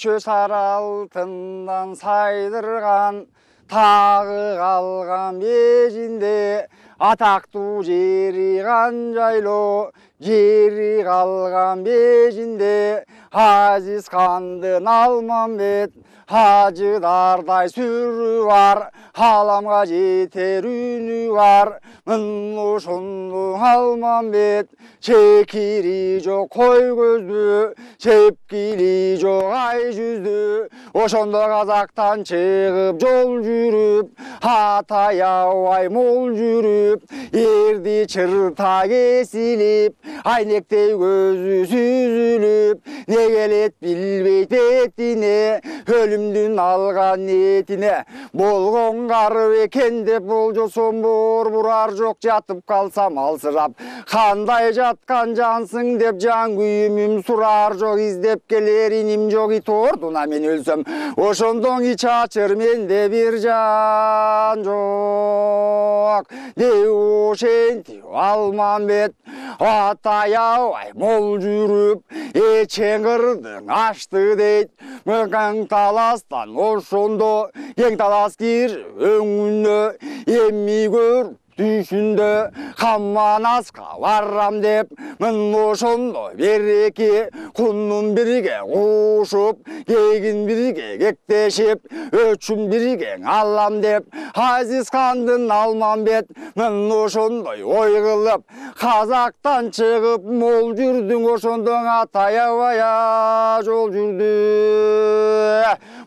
көчө сары алтындан сайдырған, тағы қалған бежінде, атақту жері жайлы, жері қалған бежінде, Азиз хандың Алмамбет, Хажыдардай сүрі бар, халамға жетер үні бар. Мын ошондуң Алмамбет, чекири жок кой көздү, чепкили жок ай жүздү. Ошондо казактан чыгып жол жүрүп, ата аябай мол жүрүп, эрди чырта кесилип, айнектей көзү сүзүлүп, не келет билбей бетине, өлүмдүн алган нетине. Болгон карып экен деп болжосом бурар жок, жатып калсам алсырап, кандай жаткан жансың деп жан күйүмүм сурар жок, издеп келер иним жок, ит ордуна мен өлсөм, ошондон ич ачыр менде бир жан жок. Деп ошентип Алмамбет ата аябай мол жүрүп, эчең кырдың ашты дейт. Мыкаң таластан ошондо кең талас кир өңүнө, эмми көр түшүндө камманаска барам деп. Мын ошондо береки кунун бирге кушуп, кегин бирге кектешип, өчүн бирге алам деп. Азиз хандын Алмамбет мын ошондой ой кылып, казактан чыгып мол жүрдүң, ошондон ата аябай жол жүрдү.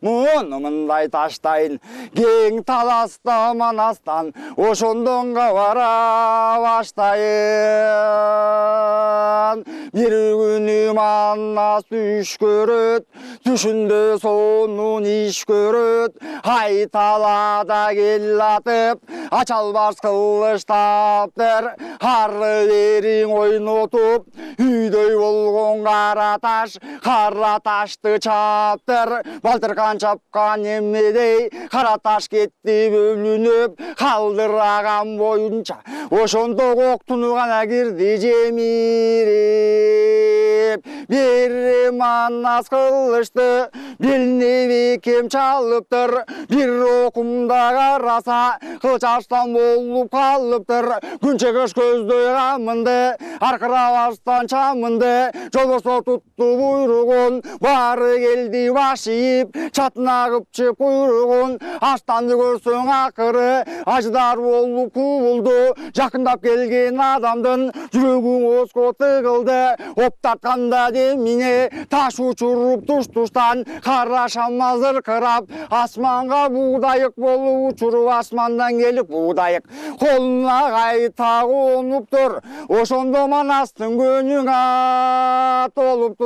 Муну мындай таштайын, кең таласта манастан, ошондон бара баштайын. Бир күнү манас түш көрөт, түшүндө сонун иш көрөт. Ай талада кел атып, ачалбас кылыч таптыр, ары бериң ойнотуп, үйдөй болгон кара ташты чаптыр. Балтыркан чапкан эммедей, кара таш кетти бөлүнүп, калдыраган боюнча, ошондо коктуну гана кирди жемирип. Бир манас кылычты белине бекем чалыптыр, бир окумда караса кылыч аштан болуп калыптыр. Күн чыгыш көздөй камынды, аркырабастан чамынды, жолбосо тутту буйругун, бары келди баш ийип, чатына кыпчык куйругун. Аштанды көрсөң акыры аждар болуп кубулду, жакындап келген адамдын жүрөгүң оско тыгылды. Оптатканда демине таш учуруп туш-туштан, кара шамал зыркырап, асманга буудайык болуп учуруп, асмандан келип буудайык колуна кайта конуптур. Ошондо манастын көнүң толуптур.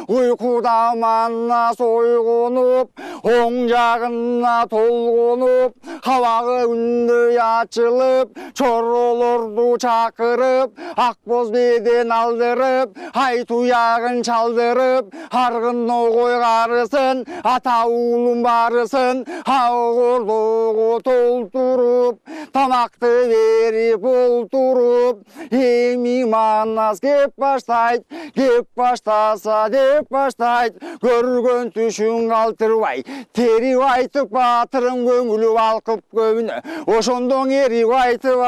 Уйкуда манас ойгонуп, оң жагына толгонуп, кабагы күндөй ачылып, чоролорду чакырып, ак боз беден алдырып, ай туягын чалдырып, аргын огой карысын, ата уулун барысын агордого толтуруп, тамакты берип олтуруп. Эми манас кеп баштайт, кеп баштаса деп баштайт. Көргөн түшүң калтырбай, терип айтып батырым көңүлү балкып көбүнө, ошондон эрип айтып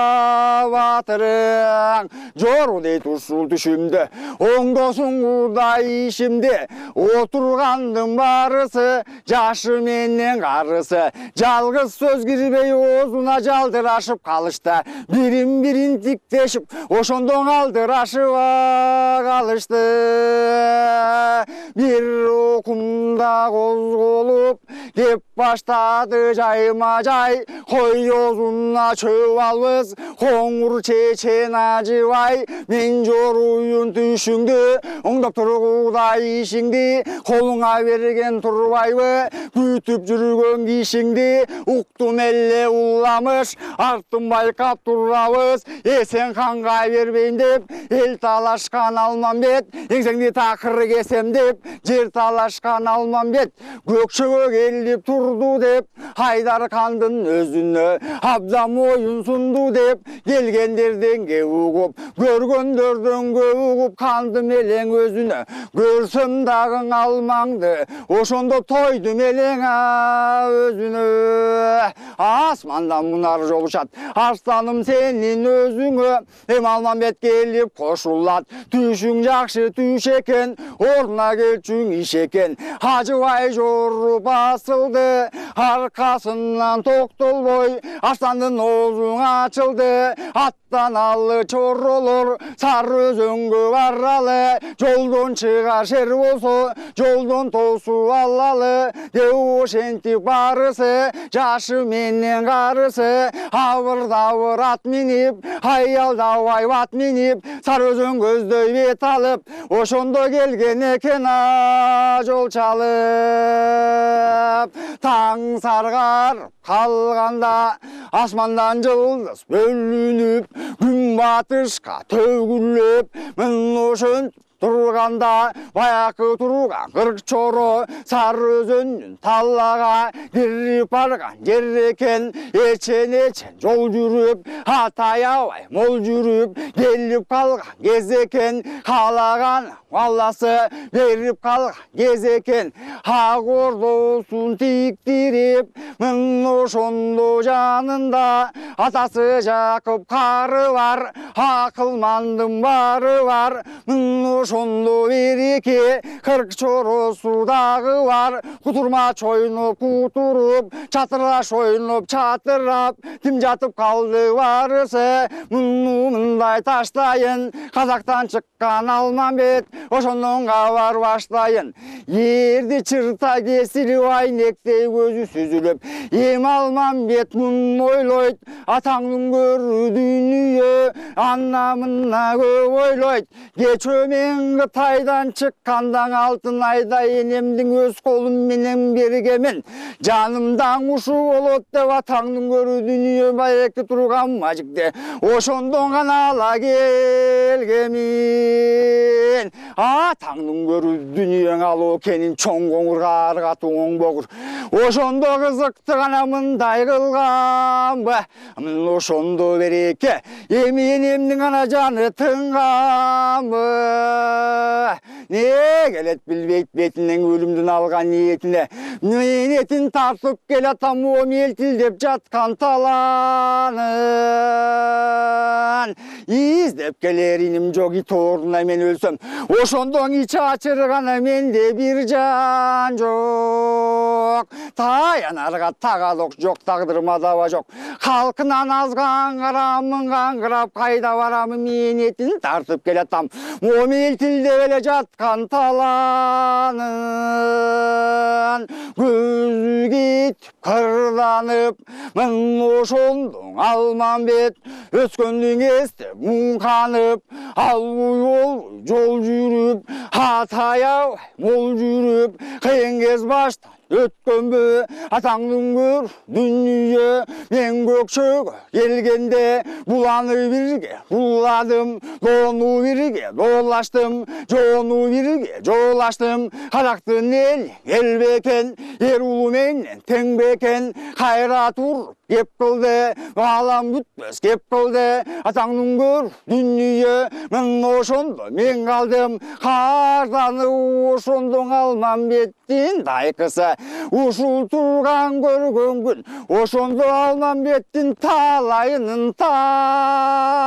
батырың. Жору дейт ушул түшүмдө, оңдосуң кудай ишимде, отургандын барысы жашы менен карысы. Жалгыз сөз кирбей оозуна жалдырашып калышты, бирин бирин тиктешип, ошондон алдырашып калышты. Бир окумда козголуп кеп баштады жайма жай, коёзуна чөп албыз, коңур чечен ажыбай. Мен жоруйун түшүңдү, оңдоп тургудай ишиңди, колуңа берген турбайбы, күтүп жүргөн кишиңди. Уктум эле улламыш, артын байкап турабыз, эсен канга бербейм деп, эл талашкан Алмамбет, эңсеңди такыр кесем деп, жер талашкан Алмамбет. Көкчөгө келіп тұрды деп, Хайдар хандың өзіне абзал мойын сұнды деп, келгендерден кеуіп, көргендерден кеуіп, хандым елең өзіне, көрсем дағың алмаңды, ошондо тойдым елең өзіне. Асмандан мұнар жолшат, арстаным сенің өзіңе, Алмамбет келіп қошулат, түшің жақшы түш екен, орнына келчүң иш екен. Хажыбай жорып басылды, арқасынан тоқтолбой, Арстандың оозуң ачылды, аттан алы чоролор, сары өзөнгө баралы, жолдон чыгар шер болсо, жолдон тосу алалы, деу ошентип барысы, жашы менен карысы, авыр-давыр ат минип, аялдабай ат минип, сары өзөн көздөй бет алып, ошондо келген экен жол чалып. Таң саргар қалғанда, асмандан жылдыз бөлініп, күн батышқа төгіліп, мін ошон тұрғанда, баяқы тұрған қырық чоро, сары өзөннің таллаға кіріп барған жер екен. Ечен жол жүріп, атаябай мол жүріп, келіп қалған кез екен. Қалаған алласы беріп қалған кез екен. Ақ ордосын тіктіріп, мін ошондо жанында, атасы Жақып қары бар, ақылмандың бары бар, мін ошондо береке, қырық чоросу дағы бар. Кутурма чойнуп кутуруп, чатыраш ойнуп чатырап, ким жатып қалды барысы, мындай таштайын, қазақтан шыққан Алмамбет, ошондон кабар баштайын. Ерди чырта кесилип, айнектей көзү сүзүлүп, эми Алмамбет мун ойлойт, атаңдын көрүү дүйнүйө, анна-мынна көп ойлойт. Кечөө мен Кытайдан чыккандан алтын айда энемдин өз колум менен бергемин. Жанымдан ушу болот деп атаңдын көрүү дүйнүйө байекти турган мажикте, ошондон гана ала келгемин. Атаңдын көрүү дүйнүйөң алуу кенин чоң коңур каты оң богур. Ошондо кызыкты гана мындай кылганбы, ошондо береке, эми энемдин гана жаны тынганбы. Не келет билбейт бетинен өлүмдүн алган ниетине, ниетин тартып келатам о мелтилдеп жаткан таланын. Издеп келер иним жок, ит ордуна мен өлсөм, ошондон ичи ачырган менде бир жан жок. Таянарга тагалок жок, тагдырыма даба жок. Халкынан азган карамын каңгырап, кайда барамын менетин тартып келатам о мелтилдеп эле жаткан таланын. Көзү кетип кырланып, мын ошондон Алмамбет, өскөндүн эстеп муңканып, албой жол жүрүп, атаябай мол жүрүп, кыйын кез баштан өткөнбү. Атаңдын көр дүнүйө, мен көкчөгө келгенде, буланы бирге буладым, доону бирге доолаштым, жоону бирге жоолаштым. Казактын эл бекен, эр улуу менен тең бекен, кайра туруп кеп кылды, балам күтпөс кеп кылды. Атаңдын көр дүнүйө, мен ошондо мен калдым, каарданып ошондон Алмамбеттин дайкысы. Ушул турган көргөн күн, ошондо Алмамбеттин талайынын тайкысы.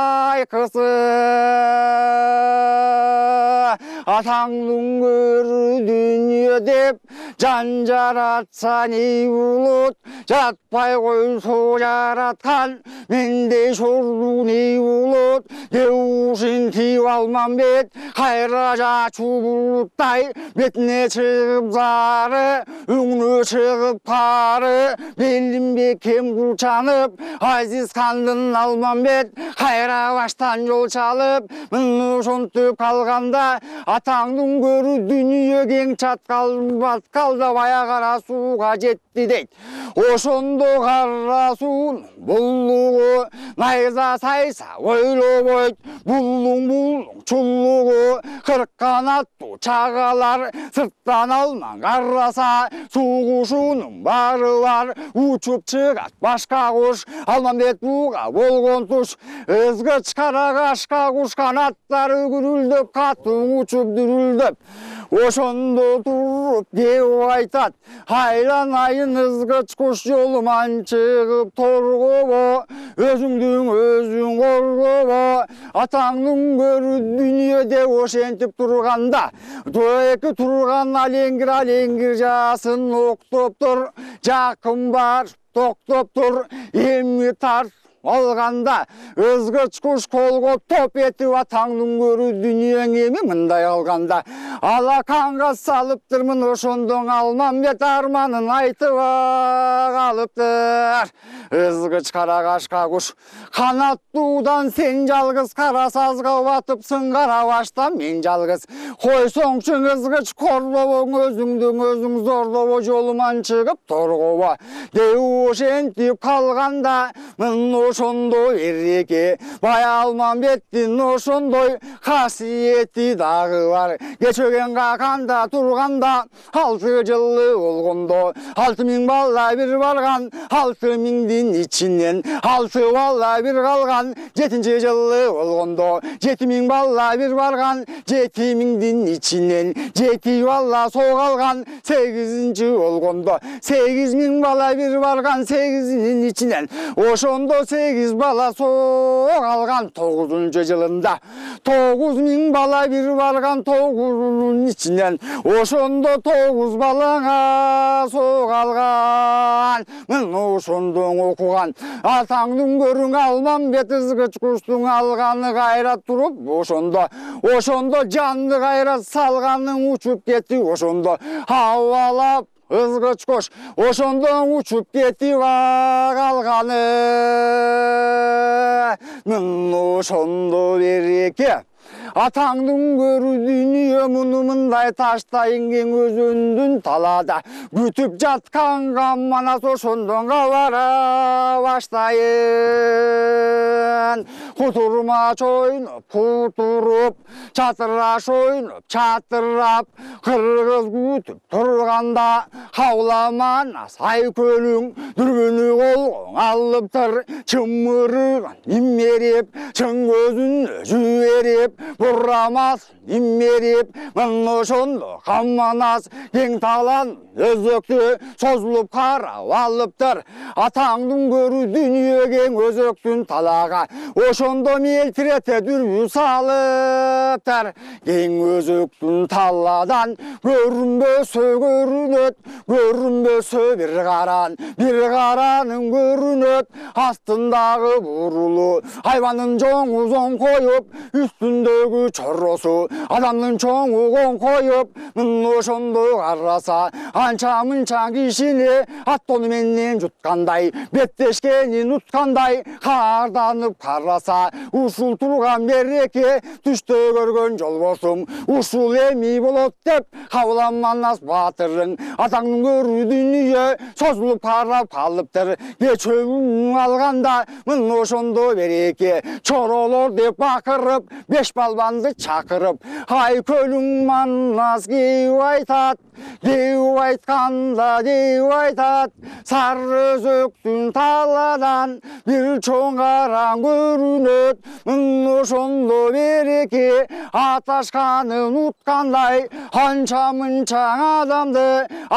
Атаңдын көр дүнүйө деп жан жаратса не болот, жатпай койсо жараткан мендей шорду не болот. Деушинтип Алмамбет, кайра жачуу булуттай, бетине чыгып зары, өңүнө чыгып кары, белим бекем кулчанып, Азиз хандын Алмамбет, кайра баштан жол чалып, мын ошентип калганда, атаңдың көрі дүние кең чаткал баткалда бая кара сууга жетти дейт. Ошондо кара суунун буллугу найза сайса ойлобойт. Буллуң чуллугу кырк канаттуу чагалар сырттан алман караса суу кушунун баары бар. Учуп чыгат башка куш Алмамбет буга болгон туш ызгыч кара кашка куш канаттары күрүлдөп катуу учуп дүрүлдөп. Ошондо туруп кеп айтат айланайын ызгыч куш жолуман чыгып торгобо өзүңдүн өзүң коргобо атаңдын көрү дүнүйөдө ошентип турганда эки турган алеңгир жаасын октоп тур жакын бар токтоп тур эми тарт алганда ызгыч куш колго топ этип атаңдын көрү дүнүйөң эми мындай алганда алаканга салыптырмын ошондон Алмамбет арманын айтып калыптыр. Ызгыч кара кашка куш канаттуудан сен жалгыз кара сазга батыпсың кара баштан мен жалгыз койсоңчу ызгыч корлобоң өзүңдүн өзүң зордобо жолуман чыгып торгобо деп ошентип калганда ошондой эреке бая Алмамбеттин ошондой касиети дагы бар. Кечөген каканда турганда 6 жылы болгондо 6000 бала бир барган 6000дин ичинен 6 бала бир калган 7 жылы болгондо 7000 бала бир барган 7000дин ичинен 7 бала соо калган 8 болгондо 8000 бала бир барган 8нин ичинен ошондо 8 бала соо калган 9 жылында 9000 бала бир барган 9нун ичинен ошондо 9 балаңа соо калган. Мен ошондон окуган атаңдын көрүң Алмамбет ызгыч куштун алганы кайра туруп ошондо жанды кайра салганын учуп кетти ошондо абалап ызгыч куш ошондон учуп кетип калганы. Мен ошондо береке атаңдын көрү дүнүйө муну мындай таштайын кең өзүндүн талаада күтүп жатканга манас ошондон бара баштайын. Кутурмач ойноп кутуруп чатыраш ойноп чатырап кыргыз күтүп турганда кауламана сайкөлүң дүргүнү колгоң алыптыр чымырыган иммерип чың көзүнө жиберип бурамас иммерип мен ошондо камманас кең талан өзөктү созулуп карап алыптыр атаңдын көрү дүнүйө кең өзөктүн талаага ошондо мелтирете дүрбү салыптыр кең өзөктүн таладан көрүнбөсө бир каранын көрүнөт астындагы бурулу айбанын жоңу зоң коюп үстүндөгү чоросу адамдын чоңу коң коюп мын ошондо караса анча мынча кишини аттону менен жуткандай беттешкенин уткандай карданып караса ушул турган береке түштө көргөн жолбосум ушул эми болот деп кабыламанас баатырың атаңдын көрүү дүнүйө созулуп карап калыптыр кечөүн алганда мын ошондо береке чоролор деп бакырып 5 балбанды чакырып айкөлүң манас кеп айтканда деп айтат сары өзөктүн таладан бир чоң караң көрүнөт мын ошондо береке аташканын уткандай анча мынча адамды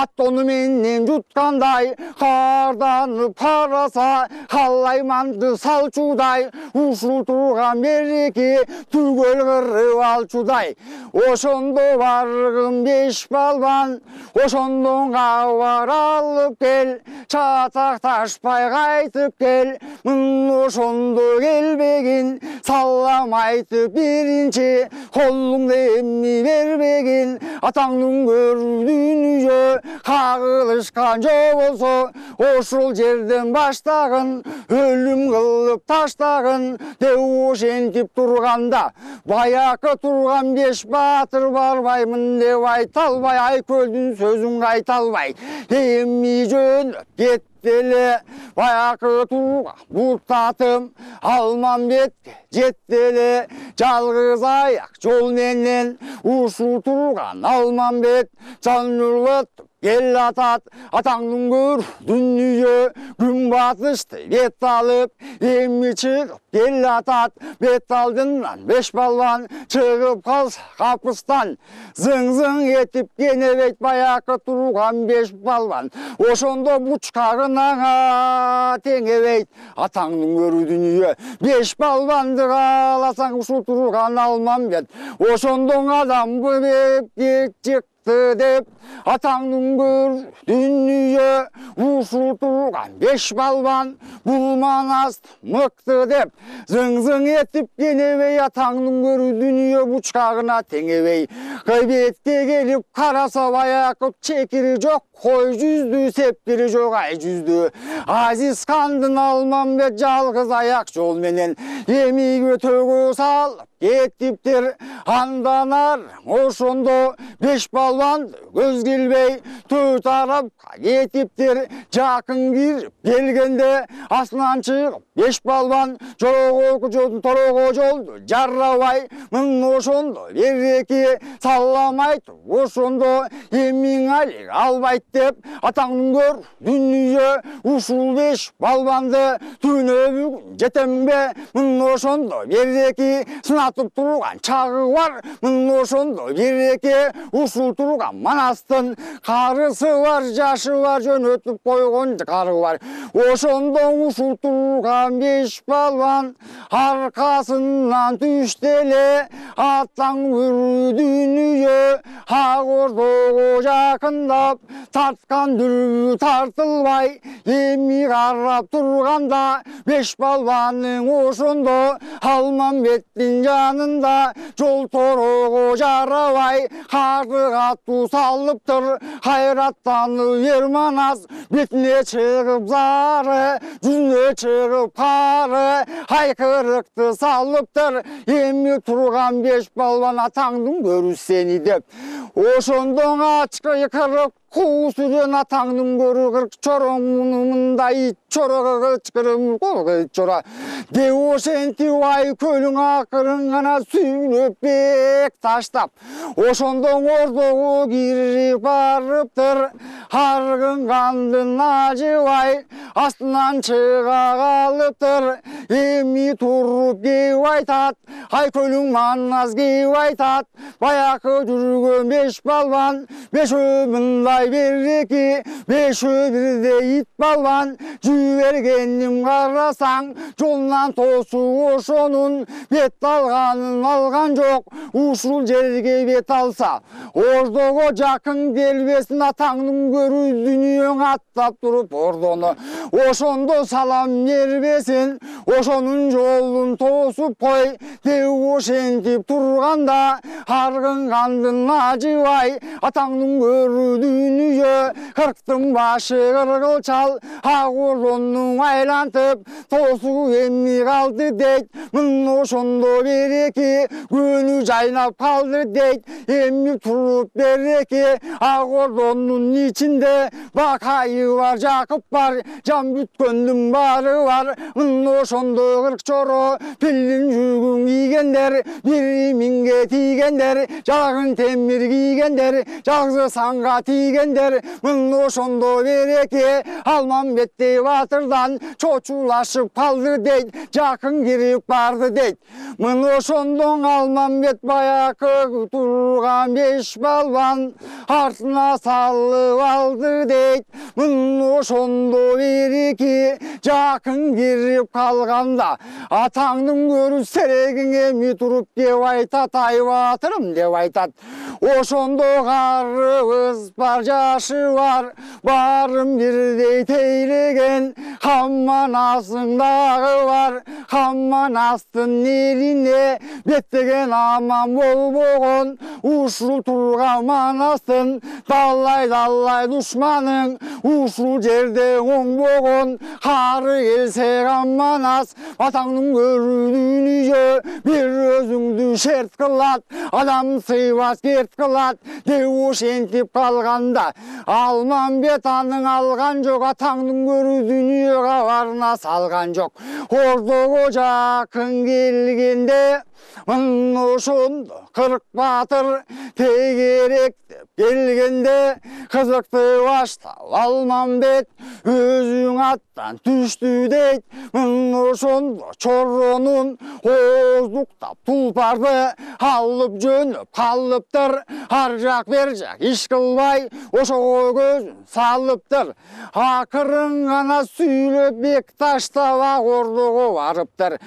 аттону менен жуткандай карданып караса калайманды салчудай ушул турган береке түгөл кырып алчудай ошондо баргын 5 балбан ошондон кабар алып кел, чатакташпай кайтып кел. Мын ошондо келбегин, салам айтып биринчи, колуңду эмми бербегин. Атаңдын көрүү дүнүйө кагылышкан жок болсо, ошол жерден баштагын, өлүм кылып таштагын. Деп ошентип турганда, баякы турган беш баатыр барбаймын деп айта албай, Айкөлдүн сөзүн кайта албай, эми жөнөп кетти эле. Баякы турган буттатым Алмамбетке жетти эле. Жалгыз аяк жол менен ушул турган Алмамбет жан урлатып ел атат. Атаңдын көр дүнүйө күн батышты бет алып, эми чыгып ел атат. Бет алдынан беш балбан чыгып калса капыстан, зың-зың этип кенебейт баякы турган беш балбан. Ошондо бучкагын аңа теңебейт. Атаңдын көрүү дүнүйө беш балбанды кааласаң, ушул турган Алмамбет ошондон адамбы деп чыкты деп. Атаңдын көр дүнүйө ушул турган беш балбан, бул манас мыкты деп. Зың-зың этип кенебей, атаңдын көрүү дүнүйө бучкагына теңебей. Бетке келип караса, баякы чекири жок, кой жүздүү, сепкири жок ай жүздүү. Азиз хандын Алмамбет жалгыз аяк жол менен эми өтөгө салып кетиптир. Андан ары ошондо беш балбанды көз келбей төрт тарапка кетиптир. Жакын кирип келгенде астынан чыгып беш балбан торого жолду жарабай. Мын ошондо береки салам айтып, ошондо эмиң алек албайт деп. Атаңдын көр дүнүйө ушул беш балбанды түнө бүгүн жетембе. Мын ошондо береки сынатып турган чагы бар. Мын ошондо береки ушул турган манастын карысы бар, жашы бар, жөнөтүп койгон кары бар. Ошондо ушул турган беш балбан аркасынан түштү эле. Атаң көрүү дүнүйө ак Ордого жакындап, тарткан дүрбү тартылбай, эми карап турганда беш балбанын ошондо Алмамбеттин жанында. Жол торого жарабай карды катуу салыптыр, кайраттанып ер манас. Бетине чыгып зары, жүзүнө чыгып кары, айкырыкты салыптыр. Эми турган беш балбан атаңдын көрүү сени деп. Ошондон ачкы кырып куусурен атаңдын көрүү кырк чороңундай чорого кычкырым чора. Деп ошентип Айкөлүң акырын гана сүйнөп бек таштап, ошондон Ордого кирип барыптыр. Аргын кандын ажыбай астынан чыга калыптыр. Эми туруп кеп айтат, Айкөлүң манас кеп айтат. Баякы жүргөн беш балбан, бешөө мындай береки, бешөө бирдей ит балбан. Жибергенин карасаң, жолунан тосуп ошонун бет алганын алган жок. Ушул жерге бет алса, Ордого жакын келбесин. Атаңдын көрүү дүнүйөң аттап туруп Ордону ошондо салам бербесин. Ошонун жолун тосуп кой деп ошентип турганда, аргын кандын ажыбай атаңдын көрүү дүнүйө. Кырктын башы кыргылчал, ак Ордону айлантып тосуу эми калды дейт. Мын ошондо береки күнү жайнап калды дейт. Эми туруп береки ак Ордонун ичинде Бакайы бар, Жакып бар, жан бүткөндүн бары бар. Мын ошондо кырк чоро пилдин жүгүн кийгендер, бири миңге тийгендер, жагын темир кийгендер, жагзы санга тийгендер. Мын ошондо береки Алмамбеттей батырдан чочулашып калды дейт, жакын кирип барды дейт. Мын ошондон Алмамбет баякы тұрған беш балбан артына салып алды дейт. Мын ошондо береке жақын кирип қалғанда атаңның көрі серегіңе ми тұрып деп айтат, ай батырым деп айтат. Ошондо қарыбыз бар, жашы бар, барым бірдей тейлеген, Хамманасындағы бар, Хамманастың еліне беттеген аман болбогон, ушул турган Манастың даллай душманың, ушул жерде оңбогон, қары келсе Манас атаңның көрі дүние бир өзүңдү шерт кылат, адам сыйбас керт кылат деп ошентип қалғанда Алмамбет аның алған жоқ, атаңның көрі дүниеға барына салған жоқ. Ордого жақын келгенде мын ошондо 40 батыр тегерек деп келгенде қызықты баштап Алмамбет өзің аттан түштү дейт. Мын ошондо чоронун оздуктап тулпарды алып жөнөп қалыптыр, ар жақ бер жақ иш кылбай ошого көзүн салыптыр. Акырын гана сүйлөп бек таштап ордого барыптыр.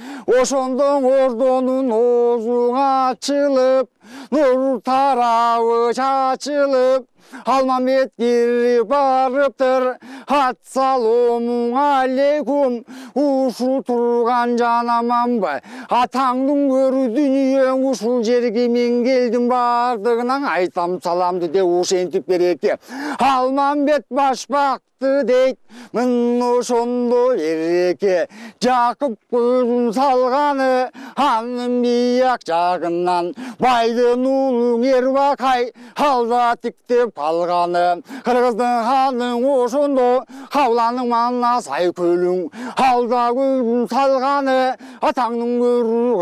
Ошондо ордонун оозу ачылып, нур тарабы чачылып, Алмамбет кирип барыптыр. Ассалому алейкум, ушул турган жан аманбы? Атаңдын көрү дүниең ушул жерге мен келдим, бардыгынан айтам саламды деп ошентип береке. Алмамбет башбакты дейт. Мын ошондо береке Жакып көзүн салганы, анын бияк жагынан байдын уулу Эрбакай алда тиктеп калганы. Кыргыздын ханын ошондо кавланын манна сай көлүң алда көзүн салганы. Атаңдын көрү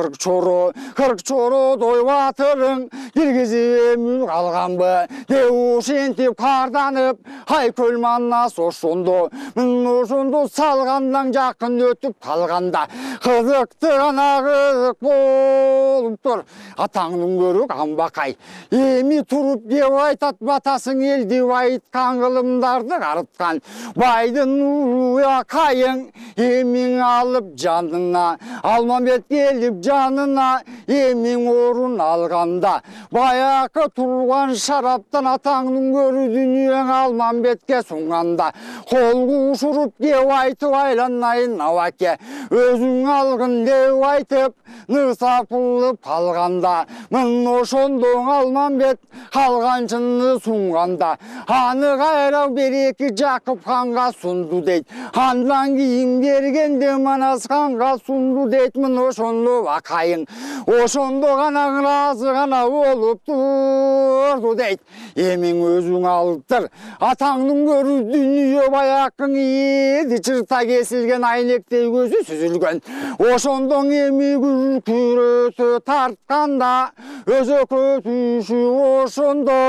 40 чоро дой батырың киргизип эмил калганбы деп ошентип карданып, ай көл маннас ошондо мын ошондо салгандан жакын өтүп калганда кызыкты гана кызык болуптур. Атаңдын көрү Камбакай эми туруп деп айтат, батасың эл деп айткан кылымдарды карыткан. Байдын уякайың эмиң алып жанына, Алмамбет келип жанына эмиң орун алганда, баякы турган шараптан атаңдын көрү дүниең Алмамбетке сунганда, кол кушуруп деп айтып айланайын абаке, өзүң алгын деп айтып нырсапылып калганда, мын ошондо Алмамбет калганчыны сунганда, аны кайра береке Жакып ханга сунду дейт. Андан кийин бергенде Манас ханга сунду дейт. Мын ошондо акайың ошондо гана ыраазы гана болуп турду дейт. Эмиң өзүң алыптыр, атаңдын көрү дүние баякың ийди чырта кесилген, айнектей көзү сүзүлгөн. Ошондо эми күрөсү тартканда, өзөкө түшү ошондо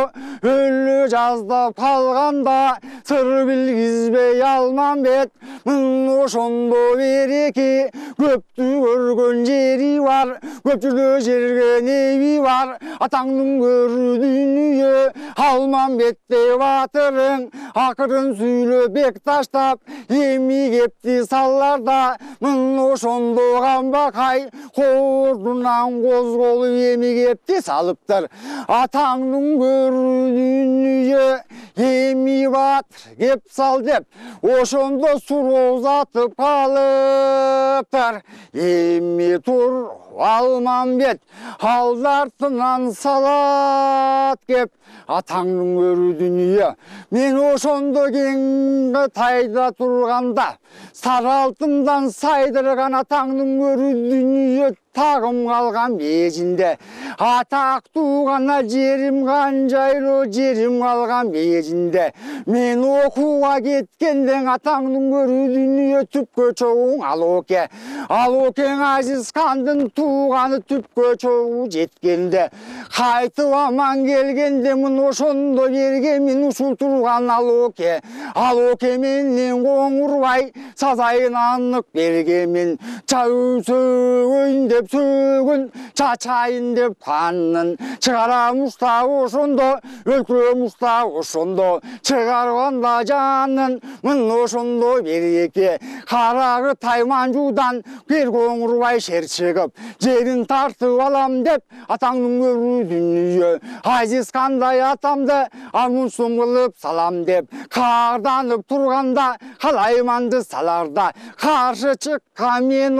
өлү жаздап калганда, сыр билгизбей Алмамбет мын ошондо береке көптү көргөн жери бар, көпчүлө жерге неби бар. Атаңдын көрү дүние Алмамбеттей батырың акырын сүйлөп бек таштап эми кепти салларда, мын ошондо Камбакай кордунан козголуп эми кепти салыптыр. Атаңдын көрү дүние эми батыр кеп сал деп ошондо суроо узатып калыптыр. Эми тур Алмамбет алдартынан салат кеп, атаңдын көрү дүние мен ошондо кең тайда турганда, сары алтындан сайдырган атаңдын көрү дүние тагым калган мезинде. Атактуу гана жерим канжайлуу жерим калган мезинде. Мен окууга кеткенден атаңдын көрү дүние түпкө чогуң Алоке. Алокең Азиз хандын тууганы түпкө чогуу жеткенде. Кайтып аман келгенде мын ошондо бергемин ушул турган Алоке. Алоке менен коңурбай сазайын аннык бергемин. Чай сөйгөйүн деп деп сөгін чачайын деп қанын шығарамызда ошондо өлтүрөмүзда ошондо чыгарганда жанын мын ошондо береке карагы тайманжудан бир коңурбай шер чыгып жерин тартып алам деп атаңдын көрүү дүнүйө азиз кандай атамды амунсун кылып салам деп карданып турганда калайманды саларда каршы чыккан мен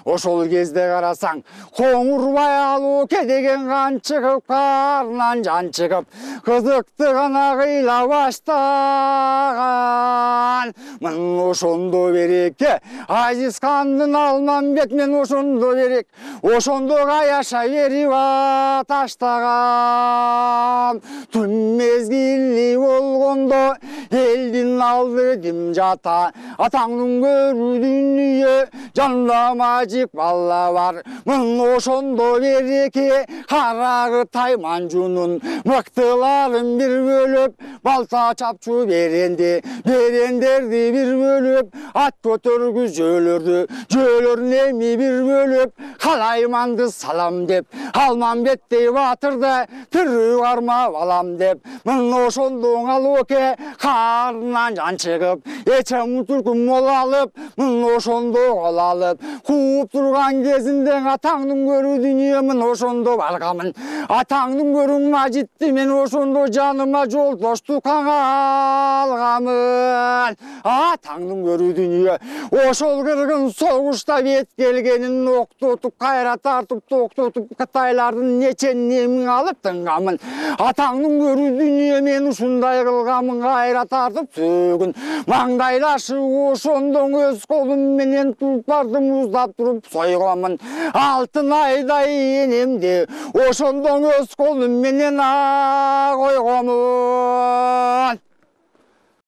ошол кезде карасаң коңурбай алууке деген кан чыгып карнынан жан чыгып кызыкты гана кыйла баштаган мын ошондо береке азиз кандын Алмамбет мен ошондо берек ошондо каяша берип аташтагам түн мезгили болгондо элдин алды дим жата атаңдын көрүү дүнүйө жанда мажик балла бар мын ошондо береке карагы тайманжунун мыктыларын бир бөлөп балта чапчу берендерди бир бөлөп ат көтөргүз жөөлөрүн эми бир бөлөп калайманды салам деп Алмамбеттей батырды тирүү кармап алам деп мын ошондо алууке карнынан жан чыгып эчем түркүм мол алып мын ошондо кол алып кууп турган кезинде атаңдын көрүү дүнүйө мын ошондо баргамын атаңдын көрүүң мажитти мен ошондо жаныма жолдошту каңалгамын атаңдын көрүү дүнүйө ошол кыргын согушта бет келгенин октотуп кайра тартып токтотуп кытайлардын нечен эмин алып тынгамын атаңдын көрүү дүнүйө мен ушундай кылгамын кайра тартып сөгүн маңдайлашып ошондо өз колум менен тулпарды муздап туруп сойгомун алтын айдай энемди ошондо өз колум менен койгомун